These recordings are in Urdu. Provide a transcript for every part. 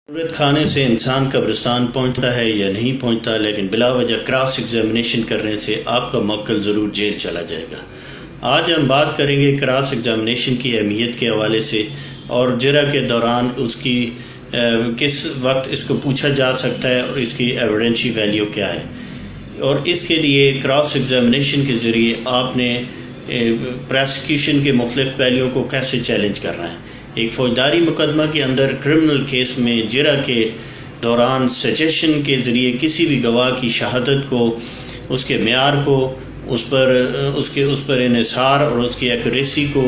ضرورت کھانے سے انسان قبرستان پہنچتا ہے یا نہیں پہنچتا، لیکن بلا وجہ کراس ایگزامینیشن کرنے سے آپ کا موکل ضرور جیل چلا جائے گا۔ آج ہم بات کریں گے کراس ایگزامینیشن کی اہمیت کے حوالے سے، اور جرح کے دوران اس کی کس وقت اس کو پوچھا جا سکتا ہے اور اس کی ایویڈنشی ویلیو کیا ہے، اور اس کے لیے کراس ایگزامینیشن کے ذریعے آپ نے پروسیکیوشن کے مختلف پہلوؤں کو کیسے چیلنج کرنا ہے۔ ایک فوجداری مقدمہ کے اندر کرمنل کیس میں جرح کے دوران سجیشن کے ذریعے کسی بھی گواہ کی شہادت کو، اس کے معیار کو، اس پر انحصار اور اس کی ایکوریسی کو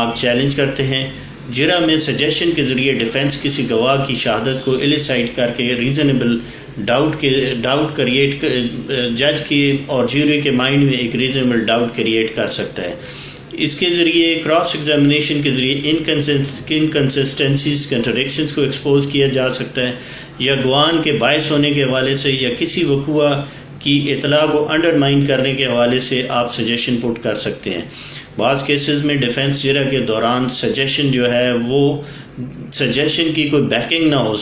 آپ چیلنج کرتے ہیں۔ جرح میں سجیشن کے ذریعے ڈیفنس کسی گواہ کی شہادت کو ایلیسائٹ کر کے ریزنیبل ڈاؤٹ کریٹ جج کی اور جیوری کے مائنڈ میں ایک ریزنیبل ڈاؤٹ کریٹ کر سکتا ہے۔ اس کے ذریعے کراس ایگزامینیشن کے ذریعے انکنسسٹنسیز، کنٹرڈکشنز کو ایکسپوز کیا جا سکتا ہے، یا گواہان کے باعث ہونے کے حوالے سے یا کسی وقوع کی اطلاع کو انڈرمائن کرنے کے حوالے سے آپ سجیشن پٹ کر سکتے ہیں۔ بعض کیسز میں ڈیفنس جرح کے دوران سجیشن جو ہے وہ سجیشن کی کوئی بیکنگ نہ ہو،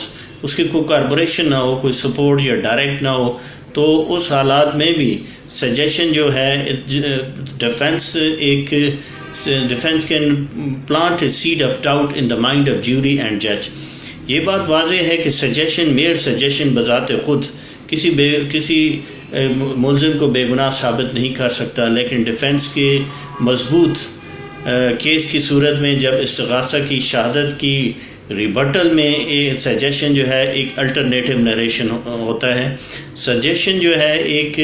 اس کی کوئی کاربوریشن نہ ہو، کوئی سپورٹ یا ڈائریکٹ نہ ہو، تو اس حالات میں بھی سجیشن جو ہے defence can plant a seed of doubt in the mind of jury and جج۔ یہ بات واضح ہے کہ میئر سجیشن بذات خود کسی ملزم کو بے گناہ ثابت نہیں کر سکتا، لیکن ڈیفنس کے مضبوط کیس کی صورت میں جب استغاثہ کی شہادت کی ریبٹل میں سجیشن جو ہے ایک الٹرنیٹیو نریشن ہوتا ہے۔ سجیشن جو ہے ایک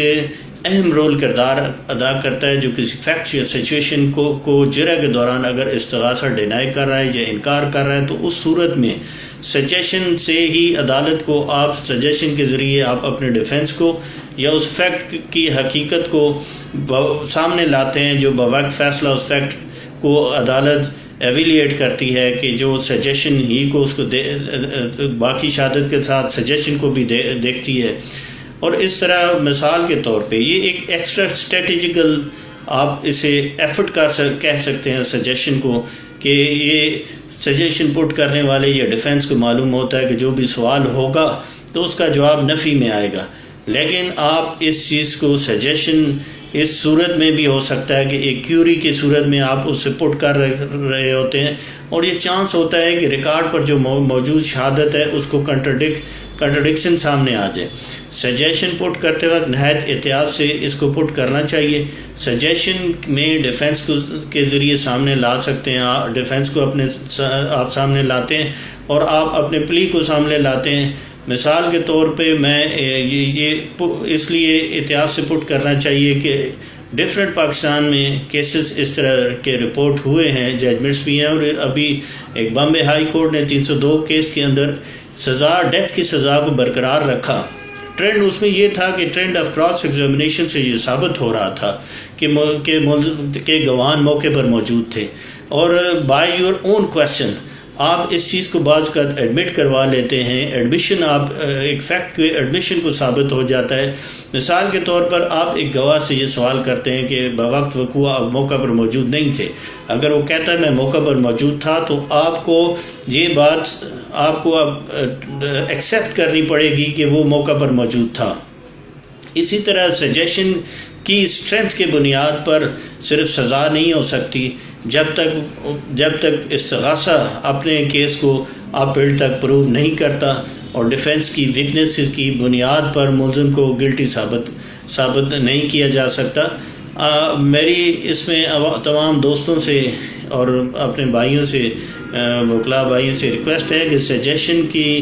اہم کردار ادا کرتا ہے، جو کسی فیکٹ یا سچویشن کو جرح کے دوران اگر استغاثہ ڈینائی کر رہا ہے یا انکار کر رہا ہے، تو اس صورت میں سجیشن سے ہی عدالت کو آپ سجیشن کے ذریعے آپ اپنے ڈیفنس کو یا اس فیکٹ کی حقیقت کو سامنے لاتے ہیں، جو بوقت فیصلہ اس فیکٹ کو عدالت ایویلیٹ کرتی ہے کہ جو سجیشن ہی کو اس کو باقی شہادت کے ساتھ سجیشن کو بھی دیکھتی ہے۔ اور اس طرح مثال کے طور پہ یہ ایک ایکسٹرا اسٹریٹجیکل آپ اسے ایفرٹ کہہ سکتے ہیں سجیشن کو، کہ یہ سجیشن پٹ کرنے والے یا ڈیفنس کو معلوم ہوتا ہے کہ جو بھی سوال ہوگا تو اس کا جواب نفی میں آئے گا، لیکن آپ اس چیز کو سجیشن اس صورت میں بھی ہو سکتا ہے کہ ایک کیوری کی صورت میں آپ اس سے پٹ کر رہے ہوتے ہیں، اور یہ چانس ہوتا ہے کہ ریکارڈ پر جو موجود شہادت ہے اس کو کنٹرڈکشن سامنے آ جائے۔ سجیشن پٹ کرتے وقت نہایت احتیاط سے اس کو پٹ کرنا چاہیے۔ سجیشن میں ڈیفنس کے ذریعے سامنے لا سکتے ہیں، ڈیفنس کو آپ سامنے لاتے ہیں اور آپ اپنے پلی کو سامنے لاتے ہیں۔ مثال کے طور پہ میں یہ اس لیے احتیاط سے پٹ کرنا چاہیے کہ ڈفرینٹ پاکستان میں کیسز اس طرح کے رپورٹ ہوئے ہیں، ججمنٹس بھی ہیں، اور ابھی ایک بامبے ہائی کورٹ نے 302 کیس کے اندر ڈیتھ کی سزا کو برقرار رکھا۔ ٹرینڈ اس میں یہ تھا کہ ٹرینڈ آف کراس ایگزامینیشن سے یہ ثابت ہو رہا تھا کہ گواہان موقع پر موجود تھے، اور بائی یور اون کویسچن آپ اس چیز کو بعض کا ایڈمٹ کروا لیتے ہیں۔ ایڈمیشن آپ ایک فیکٹ کے ایڈمیشن کو ثابت ہو جاتا ہے۔ مثال کے طور پر آپ ایک گواہ سے یہ سوال کرتے ہیں کہ بوقت وقوع آپ موقع پر موجود نہیں تھے، اگر وہ کہتا ہے میں موقع پر موجود تھا، تو آپ کو یہ بات اب ایکسیپٹ کرنی پڑے گی کہ وہ موقع پر موجود تھا۔ اسی طرح سجیشن کی اسٹرینتھ کے بنیاد پر صرف سزا نہیں ہو سکتی جب تک استغاثہ اپنے کیس کو اپیل تک پروو نہیں کرتا، اور ڈیفنس کی ویکنیس کی بنیاد پر ملزم کو گلٹی ثابت نہیں کیا جا سکتا۔ میری اس میں تمام دوستوں سے اور اپنے بھائیوں سے، وکلاء بھائیوں سے ریکویسٹ ہے کہ سجیشن کی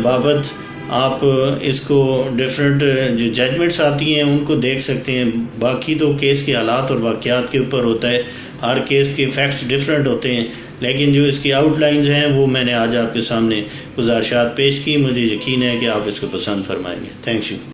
بابت آپ اس کو ڈفرینٹ جو ججمنٹس آتی ہیں ان کو دیکھ سکتے ہیں۔ باقی تو کیس کے حالات اور واقعات کے اوپر ہوتا ہے، ہر کیس کے فیکٹس ڈفرینٹ ہوتے ہیں، لیکن جو اس کی آؤٹ لائنز ہیں وہ میں نے آج آپ کے سامنے گزارشات پیش کی۔ مجھے یقین ہے کہ آپ اس کو پسند فرمائیں گے۔ Thank you.